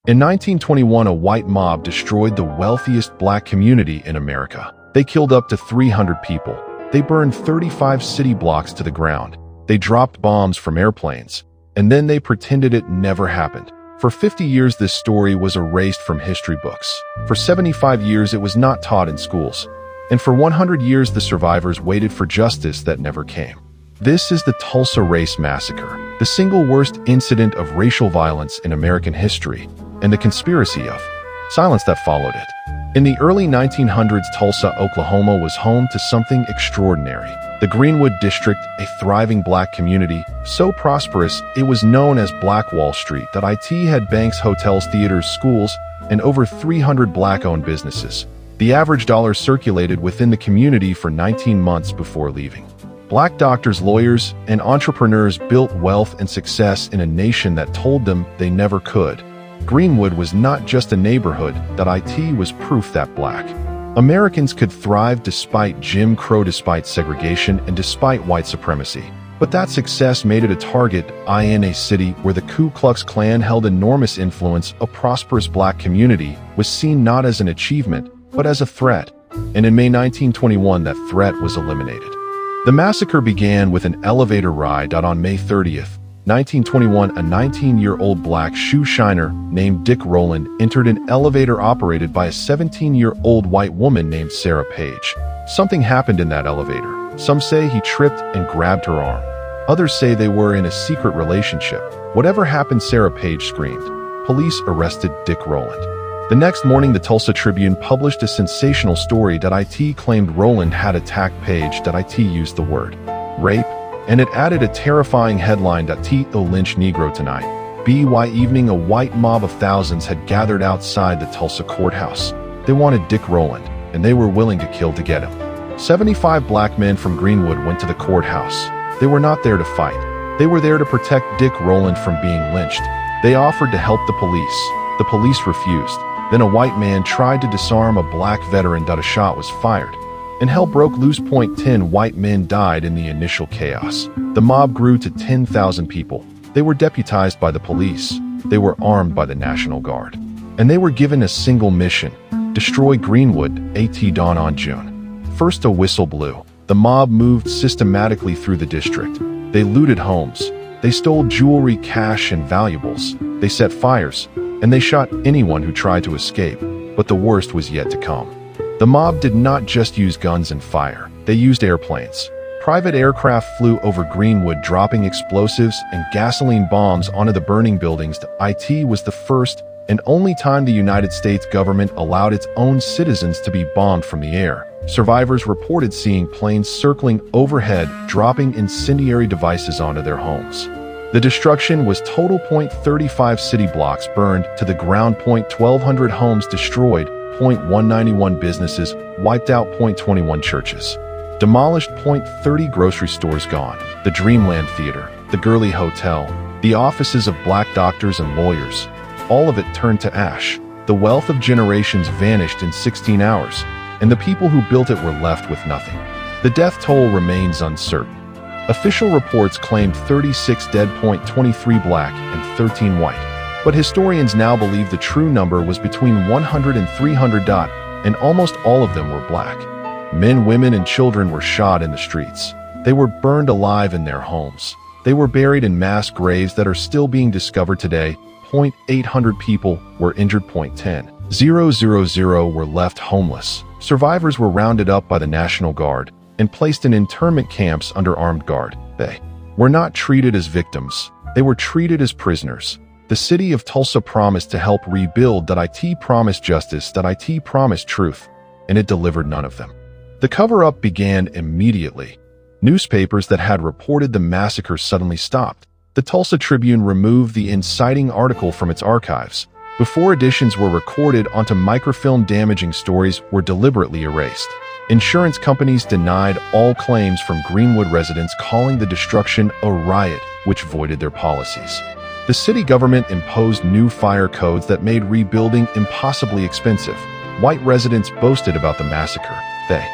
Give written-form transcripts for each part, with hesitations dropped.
In 1921, a white mob destroyed the wealthiest black community in America. They killed up to 300 people. They burned 35 city blocks to the ground. They dropped bombs from airplanes. And then they pretended it never happened. For 50 years, this story was erased from history books. For 75 years, it was not taught in schools. And for 100 years, the survivors waited for justice that never came. This is the Tulsa Race Massacre, the single worst incident of racial violence in American history, and the conspiracy of silence that followed it. In the early 1900s, Tulsa, Oklahoma was home to something extraordinary. The Greenwood district, a thriving black community, so prosperous it was known as Black Wall Street, that it had banks, hotels, theaters, schools, and over 300 black-owned businesses. The average dollar circulated within the community for 19 months before leaving. Black doctors, lawyers, and entrepreneurs built wealth and success in a nation that told them they never could. Greenwood was not just a neighborhood, it was proof that black Americans could thrive despite Jim Crow, despite segregation, and despite white supremacy. But that success made it a target in a city where the Ku Klux Klan held enormous influence. A prosperous black community was seen not as an achievement, but as a threat. And in May 1921, that threat was eliminated. The massacre began with an elevator ride. On May 30th, 1921, a 19-year-old black shoe shiner named Dick Rowland entered an elevator operated by a 17-year-old white woman named Sarah Page. Something happened in that elevator. Some say he tripped and grabbed her arm. Others say they were in a secret relationship. Whatever happened, Sarah Page screamed. Police arrested Dick Rowland. The next morning, the Tulsa Tribune published a sensational story that it claimed Rowland had attacked Page. It used the word rape, and it added a terrifying headline that lynch Negro tonight. By evening, a white mob of thousands had gathered outside the Tulsa courthouse. They wanted Dick Rowland, and they were willing to kill to get him. 75 black men from Greenwood went to the courthouse. They were not there to fight. They were there to protect Dick Rowland from being lynched. They offered to help the police. The police refused. Then a white man tried to disarm a black veteran. A shot was fired, and hell broke loose. 10 white men died in the initial chaos. The mob grew to 10,000 people. They were deputized by the police. They were armed by the National Guard. And they were given a single mission: destroy Greenwood. Dawn on June 1st, a whistle blew. The mob moved systematically through the district. They looted homes. They stole jewelry, cash, and valuables. They set fires, and they shot anyone who tried to escape. But the worst was yet to come. The mob did not just use guns and fire. They used airplanes. Private aircraft flew over Greenwood, dropping explosives and gasoline bombs onto the burning buildings. It was the first and only time the United States government allowed its own citizens to be bombed from the air. Survivors reported seeing planes circling overhead, dropping incendiary devices onto their homes. The destruction was total. 35 city blocks burned to the ground. 1,200 homes destroyed. 191 businesses wiped out. 21 churches demolished. 30 grocery stores gone. The Dreamland Theater, the Gurley Hotel, the offices of black doctors and lawyers, all of it turned to ash. The wealth of generations vanished in 16 hours, and the people who built it were left with nothing. The death toll remains uncertain. Official reports claimed 36 dead. 23 black and 13 white. But historians now believe the true number was between 100 and 300. And almost all of them were black. Men, women, and children were shot in the streets. They were burned alive in their homes. They were buried in mass graves that are still being discovered today. 800 people were injured. 10,000 were left homeless. Survivors were rounded up by the National Guard and placed in internment camps under armed guard. They were not treated as victims. They were treated as prisoners. The city of Tulsa promised to help rebuild. It promised justice. It promised truth. And it delivered none of them. The cover-up began immediately. Newspapers that had reported the massacre suddenly stopped. The Tulsa Tribune removed the inciting article from its archives. Before editions were recorded onto microfilm, damaging stories were deliberately erased. Insurance companies denied all claims from Greenwood residents, calling the destruction a riot, which voided their policies. The city government imposed new fire codes that made rebuilding impossibly expensive. White residents boasted about the massacre. They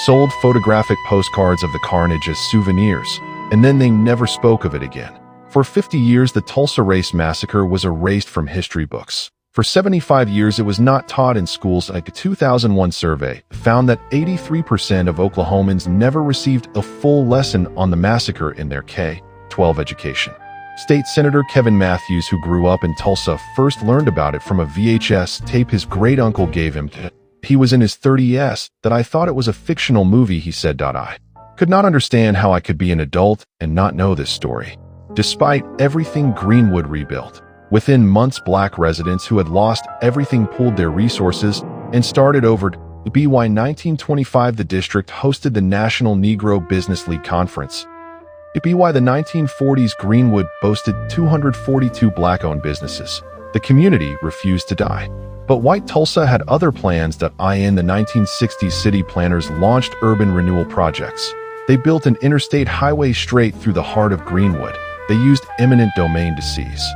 sold photographic postcards of the carnage as souvenirs, and then they never spoke of it again. For 50 years, the Tulsa Race Massacre was erased from history books. For 75 years, it was not taught in schools. A 2001 survey found that 83% of Oklahomans never received a full lesson on the massacre in their K-12 education. State Senator Kevin Matthews, who grew up in Tulsa, first learned about it from a VHS tape his great-uncle gave him. He was in his 30s, that I thought it was a fictional movie, he said. I could not understand how I could be an adult and not know this story. Despite everything Greenwood rebuilt, within months, Black residents who had lost everything pooled their resources and started over. By 1925, the district hosted the National Negro Business League Conference. By the 1940s, Greenwood boasted 242 Black-owned businesses. The community refused to die. But white Tulsa had other plans. In the 1960s, city planners launched urban renewal projects. They built an interstate highway straight through the heart of Greenwood. They used eminent domain to seize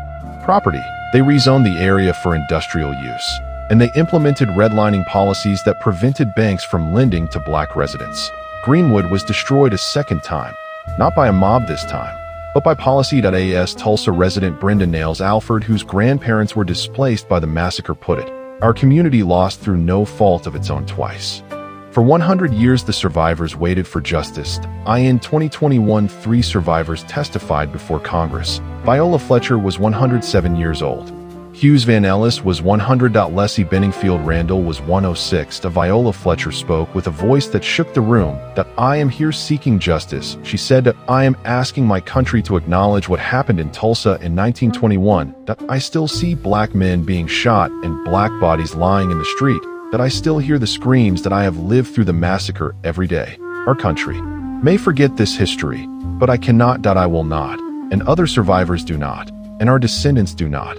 property. They rezoned the area for industrial use. And they implemented redlining policies that prevented banks from lending to Black residents. Greenwood was destroyed a second time. Not by a mob this time, but by policy. As Tulsa resident Brenda Nails Alford, whose grandparents were displaced by the massacre, put it, "Our community lost through no fault of its own twice." For 100 years, the survivors waited for justice. In 2021, 3 survivors testified before Congress. Viola Fletcher was 107 years old. Hughes Van Ellis was 100. Leslie Benningfield Randall was 106. Viola Fletcher spoke with a voice that shook the room. "I am here seeking justice," she said. "I am asking my country to acknowledge what happened in Tulsa in 1921. I still see Black men being shot and Black bodies lying in the street. I still hear the screams. I have lived through the massacre every day. Our country may forget this history, but I cannot. I will not. And other survivors do not. And our descendants do not."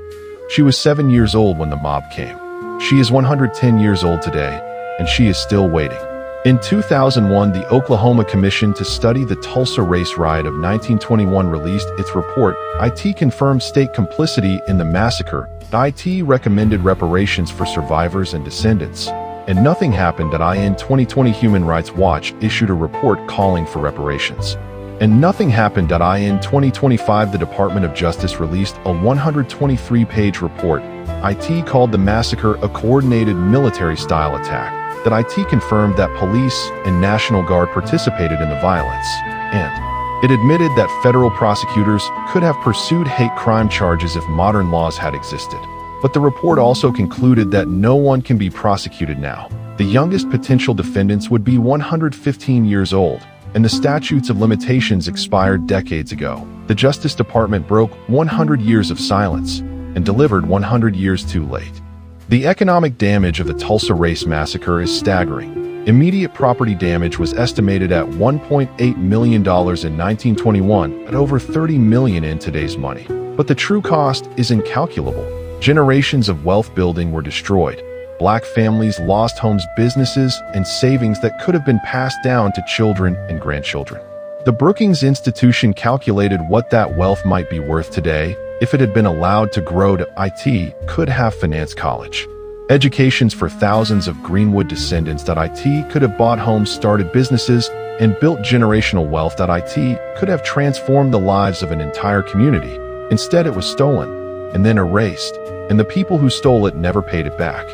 She was 7 years old when the mob came. She is 110 years old today, and she is still waiting. In 2001, the Oklahoma Commission to Study the Tulsa Race Riot of 1921 released its report. It confirmed state complicity in the massacre. It recommended reparations for survivors and descendants. And nothing happened. In 2020, Human Rights Watch issued a report calling for reparations. And nothing happened. In 2025, the Department of Justice released a 123-page report. It called the massacre a coordinated military-style attack. It confirmed that police and National Guard participated in the violence. And it admitted that federal prosecutors could have pursued hate crime charges if modern laws had existed. But the report also concluded that no one can be prosecuted now. The youngest potential defendants would be 115 years old. And the statutes of limitations expired decades ago. The Justice Department broke 100 years of silence and delivered 100 years too late. The economic damage of the Tulsa Race Massacre is staggering. Immediate property damage was estimated at $1.8 million in 1921, at over $30 million in today's money. But the true cost is incalculable. Generations of wealth building were destroyed. Black families lost homes, businesses, and savings that could have been passed down to children and grandchildren. The Brookings Institution calculated what that wealth might be worth today if it had been allowed to grow. It could have financed college educations for thousands of Greenwood descendants. It could have bought homes, started businesses, and built generational wealth. It could have transformed the lives of an entire community. Instead, it was stolen and then erased, and the people who stole it never paid it back.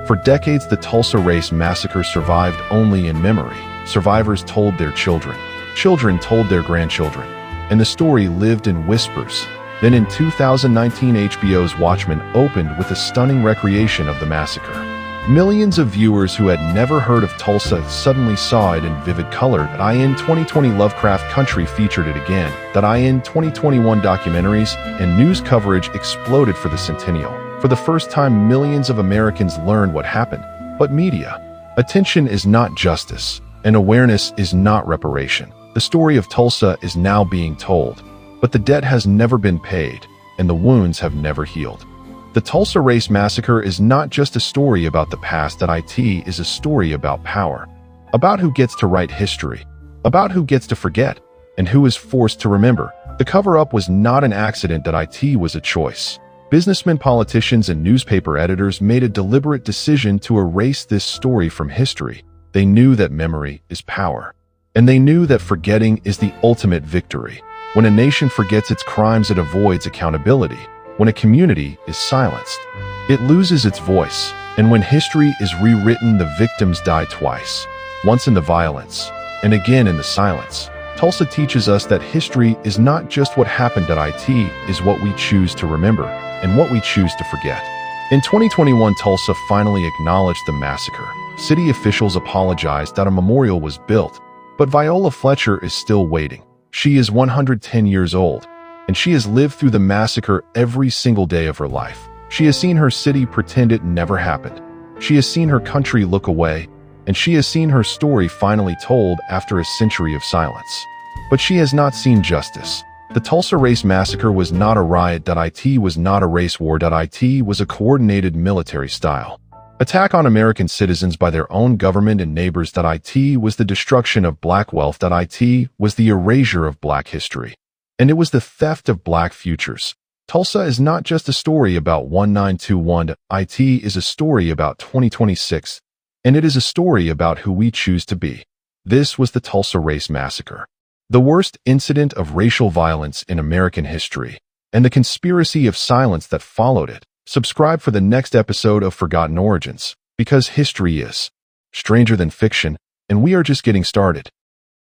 For decades, the Tulsa Race Massacre survived only in memory. Survivors told their children. Children told their grandchildren. And the story lived in whispers. Then in 2019, HBO's Watchmen opened with a stunning recreation of the massacre. Millions of viewers who had never heard of Tulsa suddenly saw it in vivid color. In 2020, Lovecraft Country featured it again. In 2021, documentaries and news coverage exploded for the centennial. For the first time, millions of Americans learned what happened. But media attention is not justice, and awareness is not reparation. The story of Tulsa is now being told, but the debt has never been paid, and the wounds have never healed. The Tulsa Race Massacre is not just a story about the past. It is a story about power, about who gets to write history, about who gets to forget, and who is forced to remember. The cover-up was not an accident. It was a choice. Businessmen, politicians, and newspaper editors made a deliberate decision to erase this story from history. They knew that memory is power, and they knew that forgetting is the ultimate victory. When a nation forgets its crimes, it avoids accountability. When a community is silenced, It loses its voice, and when history is rewritten, the victims die twice, once in the violence, and again in the silence. Tulsa teaches us that history is not just what happened at IT, is what we choose to remember and what we choose to forget. In 2021, Tulsa finally acknowledged the massacre. City officials apologized that a memorial was built, but Viola Fletcher is still waiting. She is 110 years old, and she has lived through the massacre every single day of her life. She has seen her city pretend it never happened. She has seen her country look away, and she has seen her story finally told after a century of silence. But she has not seen justice. The Tulsa Race Massacre was not a riot. It was not a race war. It was a coordinated military style attack on American citizens by their own government and neighbors. It was the destruction of black wealth. It was the erasure of black history. And it was the theft of black futures. Tulsa is not just a story about 1921. It is a story about 2026. And it is a story about who we choose to be. This was the Tulsa Race Massacre, the worst incident of racial violence in American history, and the conspiracy of silence that followed it. Subscribe for the next episode of Forgotten Origins, because history is stranger than fiction, and we are just getting started.